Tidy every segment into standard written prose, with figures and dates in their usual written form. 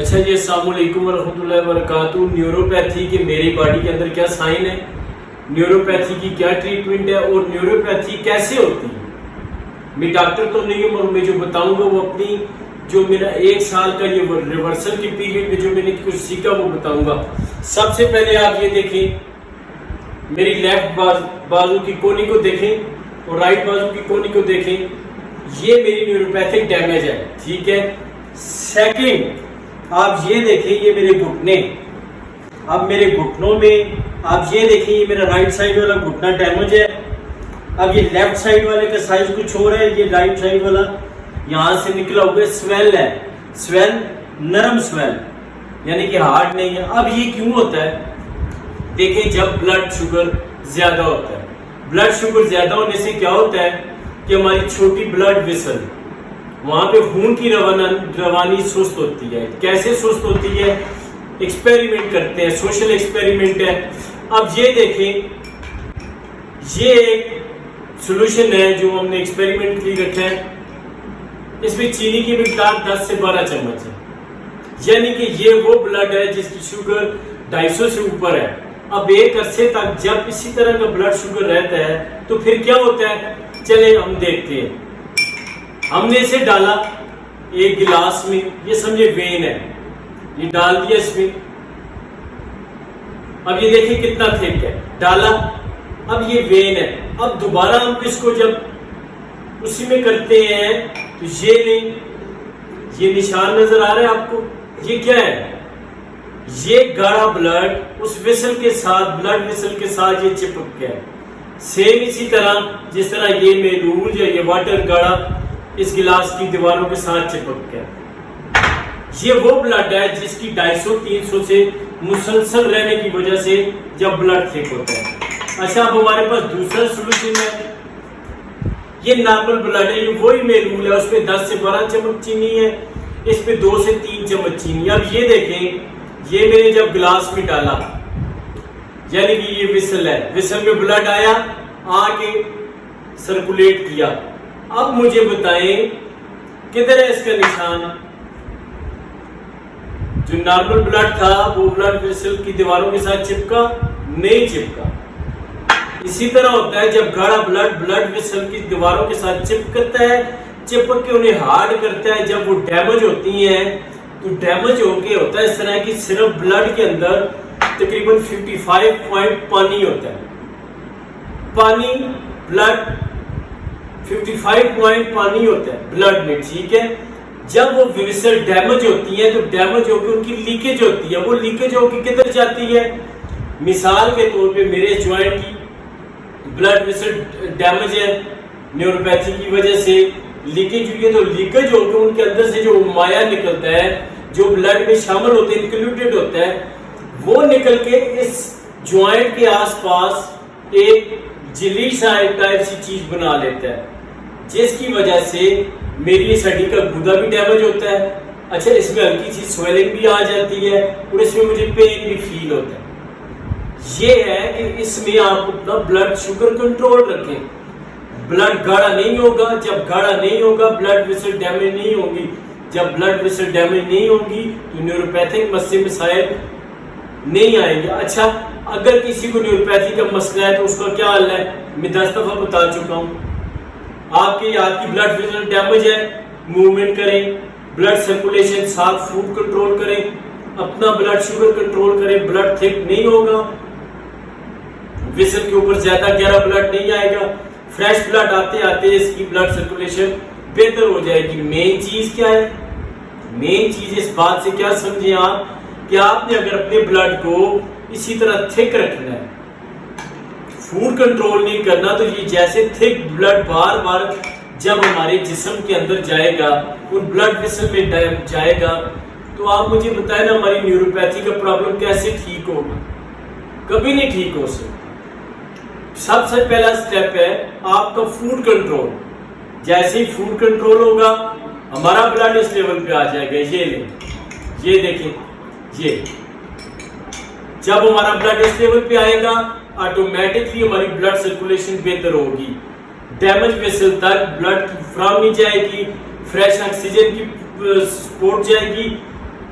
اچھا جی، السلام علیکم ورحمۃ اللہ وبرکاتہ۔ نیوروپیتھی کے میری باڈی کے اندر کیا سائن ہے، نیوروپیتھی کی کیا ٹریٹمنٹ ہے اور نیوروپیتھی کیسے ہوتی ہے؟ میں ڈاکٹر تو نہیں ہوں، اور میں جو بتاؤں گا وہ اپنی جو میرا 1 سال کا یہ ریورسل کے پیریڈ میں جو میں نے کچھ سیکھا وہ بتاؤں گا۔ سب سے پہلے آپ یہ دیکھیں، میری لیفٹ بازو کی کونی کو دیکھیں اور رائٹ بازو کی کونی کو دیکھیں، یہ میری نیوروپیتھک ڈیمیج ہے، ٹھیک ہے۔ سیکنڈ، آپ یہ دیکھیں، یہ میرے گھٹنے، اب میرے گھٹنوں میں آپ یہ دیکھیں، یہ میرا رائٹ سائڈ والا گھٹنا ڈیمیج ہے۔ اب یہ لیفٹ سائڈ والے کا سائز کچھ اور ہے، یہ رائٹ سائڈ والا یہاں سے نکلا ہوا سویل ہے، سویل نرم سویل یعنی کہ ہارڈ نہیں ہے۔ اب یہ کیوں ہوتا ہے؟ دیکھیں، جب بلڈ شوگر زیادہ ہوتا ہے، بلڈ شوگر زیادہ ہونے سے کیا ہوتا ہے کہ ہماری چھوٹی بلڈ ویسل وہاں پہ خون کی روانی سست ہوتی ہے۔ کیسے سست ہوتی ہے؟ ایکسپیریمنٹ کرتے ہیں، سوشل ایکسپیریمنٹ ہے۔ اب یہ دیکھیں، یہ ایک سولوشن ہے جو ہم نے ایکسپیریمنٹ کی رکھا ہے، اس میں چینی کی مقدار 10 سے 12 چمچ ہے، یعنی کہ یہ وہ بلڈ ہے جس کی شوگر 250 سے اوپر ہے۔ اب ایک عرصے تک جب اسی طرح کا بلڈ شوگر رہتا ہے تو پھر کیا ہوتا ہے؟ چلے ہم دیکھتے ہیں۔ ہم نے اسے ڈالا ایک گلاس میں، یہ سمجھے وین ہے، یہ ڈال دیا اس میں۔ اب یہ دیکھیں کتنا تھک ہے، ڈالا، اب یہ وین ہے۔ اب دوبارہ ہم اس کو جب اسی میں کرتے ہیں تو یہ لیں، یہ نشان نظر آ رہا ہے آپ کو، یہ کیا ہے؟ یہ گاڑھا بلڈ اس ویسل کے ساتھ، بلڈ ویسل کے ساتھ یہ چپک گیا۔ سیم اسی طرح جس طرح یہ میلوج ہے، یہ واٹر گاڑھا اس گلاس کی دیواروں کے ساتھ چپک گیا۔ یہ وہ بلڈ ہے جس کی 250-300 سے مسلسل رہنے کی وجہ سے جب بلڈ تھک ہوتا ہے۔ اچھا، اب ہمارے پاس دوسرا سولوشن ہے، یہ نارمل بلڈ ہے، یہ وہی میلول ہے، اس پہ 10 سے 12 چمچ چینی ہے، اس پہ 2 سے 3 چمچ چینی۔ اب یہ دیکھیں، یہ میں نے جب گلاس میں ڈالا، یعنی کہ یہ ویسل ہے، ویسل میں بلڈ آیا، آ کے سرکولیٹ کیا۔ اب مجھے بتائیں کدھر ہے اس کا نشان؟ جو نارمل بلڈ تھا وہ بلڈ ویسل کی دیواروں کے ساتھ چپکا نہیں چپکا۔ اسی طرح ہوتا ہے جب گاڑھا بلڈ ویسل کی دیواروں کے ساتھ چپکتا ہے، چپک کے انہیں ہارڈ کرتا ہے، جب وہ ڈیمیج ہوتی ہیں تو ڈیمیج ہو کے ہوتا ہے اس طرح کی صرف بلڈ کے اندر تقریباً 55 پوائنٹ پانی ہوتا ہے، پانی بلڈ 55 پوائنٹ پانی ہوتا ہے بلڈ میں، ٹھیک ہے۔ جب وہ ویسل ڈیمیج ہوتی ہیں تو ڈیمیج ہو کے ان کی لیکیج ہوتی ہے، وہ لیکیج ہو کے کدھر جاتی ہے؟ مثال کے طور پہ میرے جوائنٹ کی بلڈ ویسل ڈیمیج ہے، نیوروپیتھی کی وجہ سے لیکیج ہوئی ہے، تو لیکیج ہو کے ان کے اندر سے جو مائع نکلتا ہے، جو بلڈ میں شامل ہوتے ہیں، انکلوڈیڈ ہوتا ہے، وہ نکل کے اس جوائنٹ کے آس پاس ایک جلی ٹائپ سی چیز بنا لیتا ہے، جس کی وجہ سے میری اس ہڈی کا گودا بھی ڈیمیج ہوتا ہے۔ اچھا، اس میں ہلکی سی سویلنگ بھی آ جاتی ہے اور اس میں مجھے پین بھی فیل ہوتا ہے۔ یہ ہے کہ اس میں آپ اپنا بلڈ شوگر کنٹرول رکھیں۔ بلڈ گاڑھا نہیں ہوگا، جب گاڑھا نہیں ہوگا بلڈ ویسل ڈیمیج نہیں ہوگی، جب بلڈ ویسل ڈیمیج نہیں ہوگی تو نیوروپیتھک مسائل نہیں آئیں گے۔ اچھا، اگر کسی کو نیوروپیتھی کا مسئلہ ہے تو اس کا کیا حل ہے؟ میں 10 دفعہ بتا چکا ہوں۔ آپ کی بلڈ ویسل ڈیمیج ہے، موومنٹ کریں، بلڈ سرکولیشن، ساتھ فوڈ کنٹرول کریں، اپنا بلڈ شوگر کنٹرول کریں، بلڈ تھک نہیں ہوگا، ویسل کے اوپر زیادہ گہرا بلڈ نہیں آئے گا، فریش بلڈ آتے آتے اس کی بلڈ سرکولیشن بہتر ہو جائے گی۔ مین چیز کیا ہے؟ مین چیز اس بات سے کیا سمجھیں آپ کہ آپ نے اگر اپنے بلڈ کو اسی طرح تھک رکھنا ہے، فوڈ کنٹرول نہیں کرنا، تو یہ جیسے تھک بلڈ بار بار جب ہمارے جسم کے اندر جائے گا اور بلڈ ویسل میں جائے گا تو آپ مجھے بتائیں نا ہماری نیوروپیتھی کا پرابلم کیسے ٹھیک ہوگا؟ کبھی نہیں ٹھیک ہو سکتا۔ سب سے پہلا سٹیپ ہے آپ کا فوڈ کنٹرول۔ جیسے ہی فوڈ کنٹرول ہوگا ہمارا بلڈ اس لیول پہ آ جائے گا۔ یہ لیں، یہ دیکھیں، یہ جب ہمارا بلڈ اس لیول پہ آئے گا آٹومیٹکلی ہماری بلڈ سرکولیشن بہتر ہوگی، ڈیمیج ویسل تک بلڈ کی فراہمی جائے گی، فریش آکسیجن کی سپورٹ جائے گی،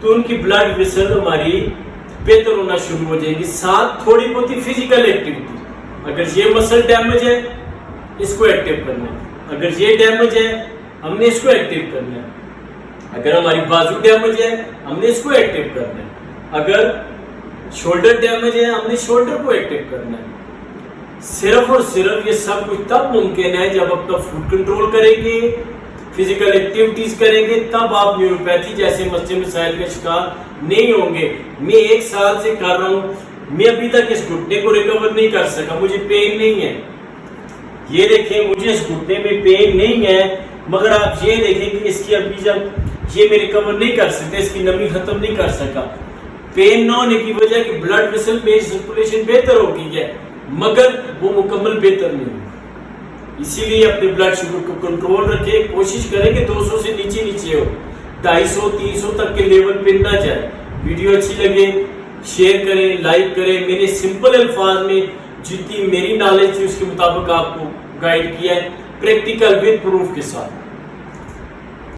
تو ان کی بلڈ ویسل ہماری بہتر ہونا شروع ہو جائے گی. ساتھ تھوڑی بہت ہی فزیکل ایکٹیویٹی. اگر یہ مسل ڈیمیج ہے اس کو ایکٹیو کرنا ہے, اگر یہ ڈیمیج ہے ہم نے اس کو ایکٹیو کرنا ہے, اگر ہماری بازو ڈیمیج ہے ہم نے اس کو ایکٹیو کرنا ہے, اگر شولڈر ڈیمیج ہے ہم نے شولڈر کو ایکٹیو کرنا ہے. صرف اور صرف یہ سب کچھ تب ممکن ہے جب اپنا فوڈ کنٹرول کریں گے, فزیکل ایکٹیویٹیز کریں گے, تب آپ نیوروپیتھی جیسے مسئلے مسائل کا شکار نہیں ہوں گے. میں 1 سال سے کر رہا ہوں, میں ابھی تک اس گھٹنے کو ریکور نہیں کر سکا, مجھے پین نہیں ہے. یہ دیکھیں مجھے اس گھٹنے میں پین نہیں ہے, مگر آپ یہ دیکھیں کہ اس کی ابھی جب یہ میں ریکور نہیں کر سکتے, اس کی نمی ختم نہیں کر سکا. پین نہ ہونے کی وجہ کہ بلڈ ویسل میں سرکولیشن بہتر ہو گئی ہے مگر وہ مکمل بہتر نہیں ہے. اسی لیے اپنے بلڈ شوگر کو کنٹرول رکھیں, کوشش کریں کہ 200 سے نیچے ہو, 250-300 تک کے لیول پہ نہ جائے. ویڈیو اچھی لگے شیئر کریں, لائک کریں. میں نے سمپل الفاظ میں جتنی میری نالج تھی اس کے مطابق آپ کو گائیڈ کیا ہے, پریکٹیکل ود پروف کے ساتھ.